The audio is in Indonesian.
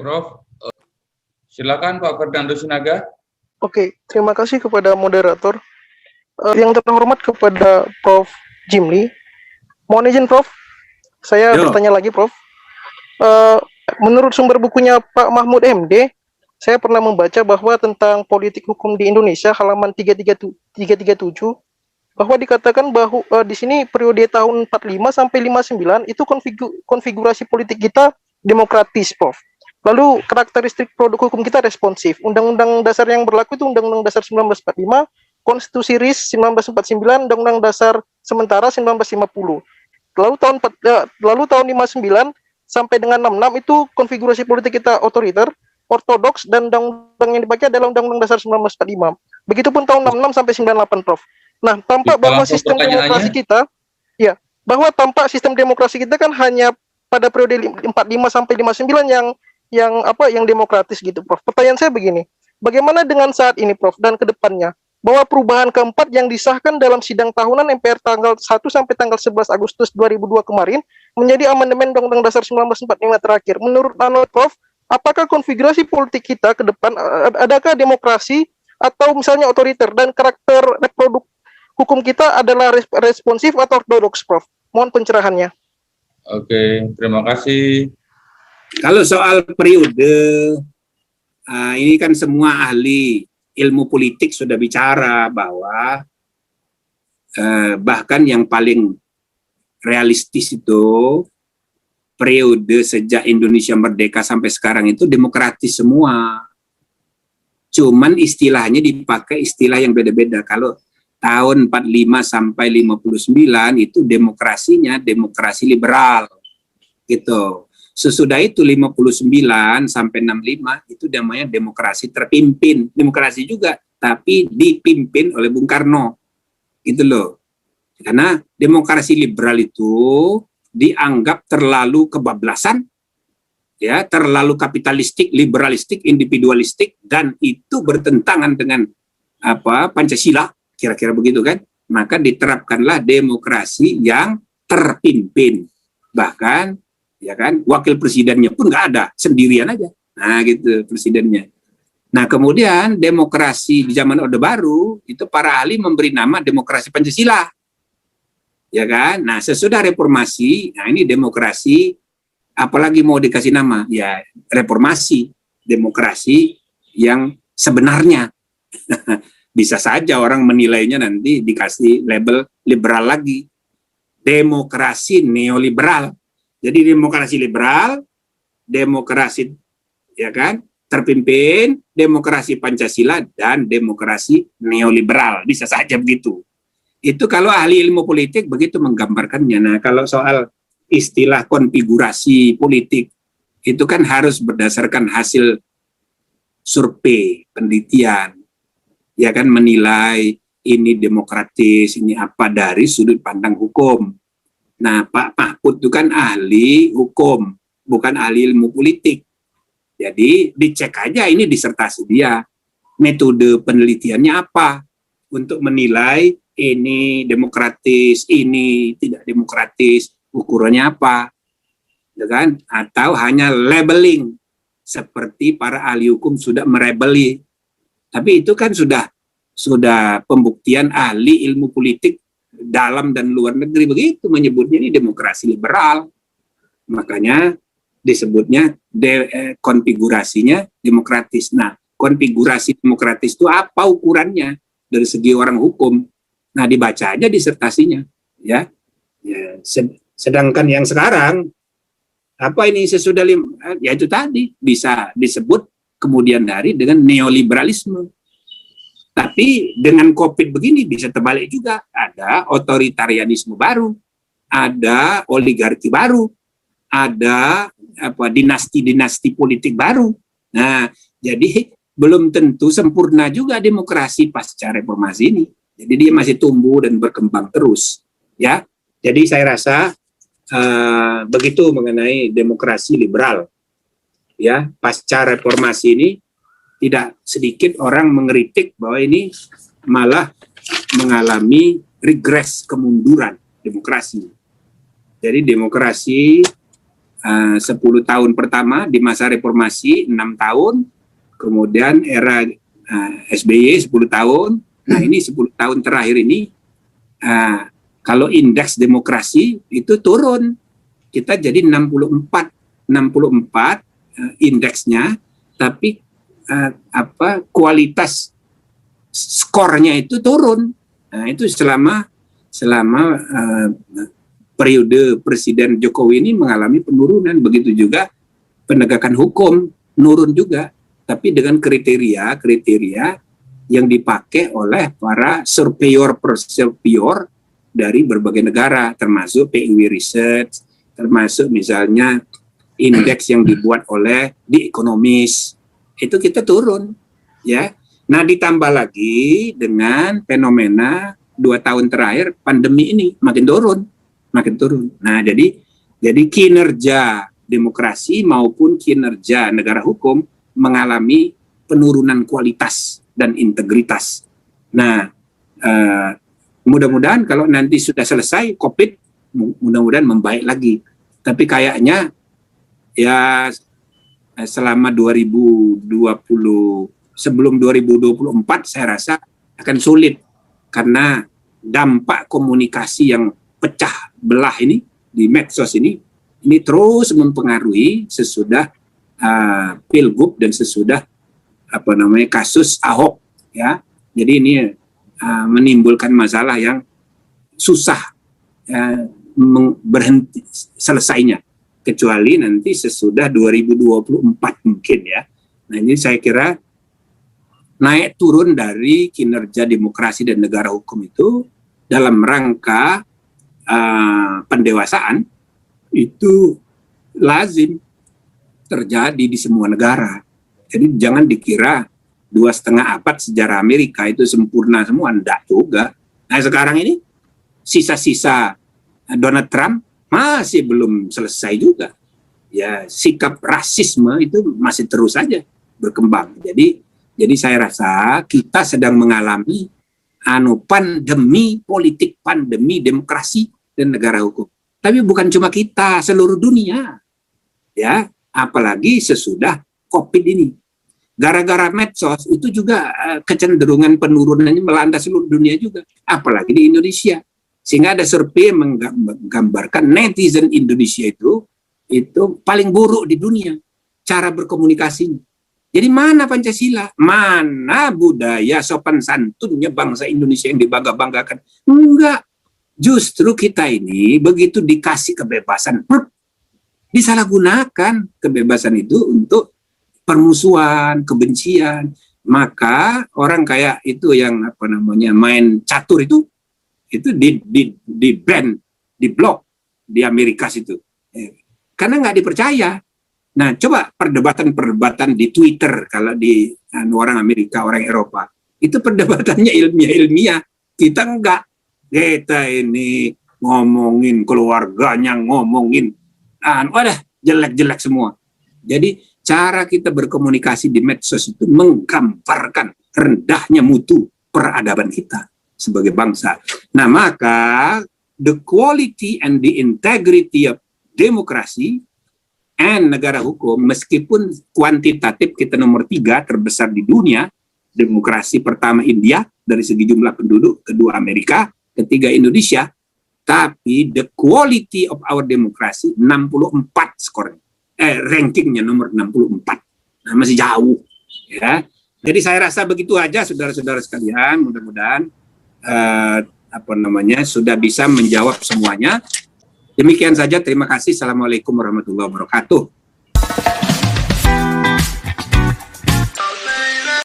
Prof. Silakan Pak Fernando Sinaga. Oke, terima kasih kepada moderator. Yang terhormat kepada Prof. Jimli. Mohon izin Prof, saya bertanya lagi Prof. Menurut sumber bukunya Pak Mahmud MD, saya pernah membaca bahwa tentang politik hukum di Indonesia halaman 337, bahwa dikatakan bahwa di sini periode tahun 45 sampai 59 itu konfigurasi politik kita demokratis, Prof. Lalu karakteristik produk hukum kita responsif. Undang-undang dasar yang berlaku itu Undang-Undang Dasar 1945, Konstitusi RIS 1949, Undang-Undang Dasar sementara 1950. Lalu tahun 59 sampai dengan 66 itu konfigurasi politik kita otoriter, ortodoks, dan undang-undang yang dipakai adalah Undang-Undang Dasar 1945. Begitupun tahun 66 sampai 98, Prof. Nah, tampak bahwa sistem demokrasi kita, ya, bahwa tampak sistem demokrasi kita kan hanya pada periode 45 sampai 59 yang demokratis gitu, Prof. Pertanyaan saya begini, bagaimana dengan saat ini, Prof, dan ke depannya? Bahwa perubahan keempat yang disahkan dalam sidang tahunan MPR tanggal 1 sampai tanggal 11 Agustus 2002 kemarin menjadi amandemen Undang-Undang Dasar 1945 terakhir. Menurut Prof, apakah konfigurasi politik kita ke depan, adakah demokrasi atau misalnya otoriter, dan karakter produk hukum kita adalah responsif atau ortodoks, Prof? Mohon pencerahannya. Oke, terima kasih. Kalau soal periode, ini kan semua ahli ilmu politik sudah bicara bahwa bahkan yang paling realistis itu periode sejak Indonesia merdeka sampai sekarang itu demokratis semua. Cuman istilahnya dipakai istilah yang beda-beda. Kalau tahun 45 sampai 59 itu demokrasinya demokrasi liberal gitu. Sesudah itu 59 sampai 65 itu namanya demokrasi terpimpin, demokrasi juga tapi dipimpin oleh Bung Karno gitu loh. Karena demokrasi liberal itu dianggap terlalu kebablasan, ya, terlalu kapitalistik, liberalistik, individualistik, dan itu bertentangan dengan Pancasila, kira-kira begitu kan. Maka diterapkanlah demokrasi yang terpimpin, bahkan ya kan wakil presidennya pun nggak ada, sendirian aja, nah gitu presidennya. Nah kemudian demokrasi di zaman Orde Baru itu para ahli memberi nama demokrasi Pancasila, ya kan. Nah sesudah reformasi, nah ini demokrasi apalagi mau dikasih nama, ya reformasi, demokrasi yang sebenarnya. Bisa saja orang menilainya nanti dikasih label liberal lagi, demokrasi neoliberal. Jadi demokrasi liberal, demokrasi ya kan terpimpin, demokrasi Pancasila, dan demokrasi neoliberal, bisa saja begitu. Itu kalau ahli ilmu politik begitu menggambarkannya. Nah kalau soal istilah konfigurasi politik itu kan harus berdasarkan hasil survei, penelitian, ya kan, menilai ini demokratis, ini apa dari sudut pandang hukum. Nah, Pak Mahfud itu kan ahli hukum, bukan ahli ilmu politik. Jadi dicek aja ini disertasi dia, metode penelitiannya apa untuk menilai ini demokratis, ini tidak demokratis, ukurannya apa, ya kan? Atau hanya labeling seperti para ahli hukum sudah merabeli. Tapi itu kan sudah pembuktian ahli ilmu politik dalam dan luar negeri begitu menyebutnya ini demokrasi liberal. Makanya disebutnya konfigurasinya demokratis. Nah, konfigurasi demokratis itu apa ukurannya dari segi orang hukum? Nah, dibaca aja disertasinya, ya. Sedangkan yang sekarang apa ini sesudah ya itu tadi bisa disebut kemudian hari dengan neoliberalisme. Tapi dengan COVID begini bisa terbalik juga. Ada otoritarianisme baru, ada oligarki baru, ada dinasti-dinasti politik baru. Nah, jadi belum tentu sempurna juga demokrasi pasca reformasi ini. Jadi dia masih tumbuh dan berkembang terus, ya. Jadi saya rasa begitu mengenai demokrasi liberal, ya. Pasca reformasi ini tidak sedikit orang mengkritik bahwa ini malah mengalami regres, kemunduran demokrasi. Jadi demokrasi 10 tahun pertama di masa reformasi 6 tahun, kemudian era SBY 10 tahun. Nah, ini 10 tahun terakhir ini kalau indeks demokrasi itu turun. Kita jadi 64 indeksnya, tapi kualitas skornya itu turun. Nah, itu selama periode Presiden Jokowi ini mengalami penurunan. Begitu juga penegakan hukum nurun juga, tapi dengan kriteria yang dipakai oleh para surveyor dari berbagai negara, termasuk PIW Research, termasuk misalnya indeks yang dibuat oleh The Economist. Itu kita turun, ya. Nah, ditambah lagi dengan fenomena 2 tahun terakhir pandemi ini makin turun. Nah, jadi kinerja demokrasi maupun kinerja negara hukum mengalami penurunan kualitas dan integritas. Nah, mudah-mudahan kalau nanti sudah selesai COVID, mudah-mudahan membaik lagi. Tapi kayaknya ya selama 2020, sebelum 2024 saya rasa akan sulit, karena dampak komunikasi yang pecah belah ini di medsos ini terus mempengaruhi sesudah Pilgub dan sesudah kasus Ahok, ya. Jadi ini menimbulkan masalah yang susah berhenti selesainya, kecuali nanti sesudah 2024 mungkin, ya. Nah, ini saya kira naik turun dari kinerja demokrasi dan negara hukum itu dalam rangka pendewasaan itu lazim terjadi di semua negara. Jadi jangan dikira 2,5 abad sejarah Amerika itu sempurna semua, enggak juga. Nah, sekarang ini sisa-sisa Donald Trump masih belum selesai juga. Ya, sikap rasisme itu masih terus saja berkembang. Jadi saya rasa kita sedang mengalami pandemi politik, pandemi demokrasi dan negara hukum. Tapi bukan cuma kita, seluruh dunia. Ya, apalagi sesudah COVID ini. Gara-gara medsos itu juga kecenderungan penurunannya melanda seluruh dunia juga, apalagi di Indonesia. Sehingga ada survei menggambarkan netizen Indonesia itu paling buruk di dunia cara berkomunikasinya. Jadi mana Pancasila? Mana budaya sopan santunnya bangsa Indonesia yang dibangga-banggakan? Enggak. Justru kita ini begitu dikasih kebebasan, disalahgunakan kebebasan itu untuk permusuhan, kebencian. Maka orang kayak itu yang main catur itu di ban, di blok di Amerika situ. Karena nggak dipercaya. Nah, coba perdebatan di Twitter kalau di orang Amerika, orang Eropa, itu perdebatannya ilmiah. Kita enggak. Kita ini ngomongin keluarganya, ngomongin jelek-jelek semua. Jadi cara kita berkomunikasi di medsos itu menggambarkan rendahnya mutu peradaban kita sebagai bangsa. Nah, maka the quality and the integrity of demokrasi and negara hukum, meskipun kuantitatif kita nomor 3 terbesar di dunia, demokrasi pertama India dari segi jumlah penduduk, kedua Amerika, ketiga Indonesia, tapi the quality of our demokrasi 64 skornya. Rankingnya nomor 64. Nah, masih jauh, ya. Jadi saya rasa begitu aja, saudara-saudara sekalian. Mudah-mudahan sudah bisa menjawab semuanya. Demikian saja. Terima kasih. Assalamualaikum warahmatullahi wabarakatuh.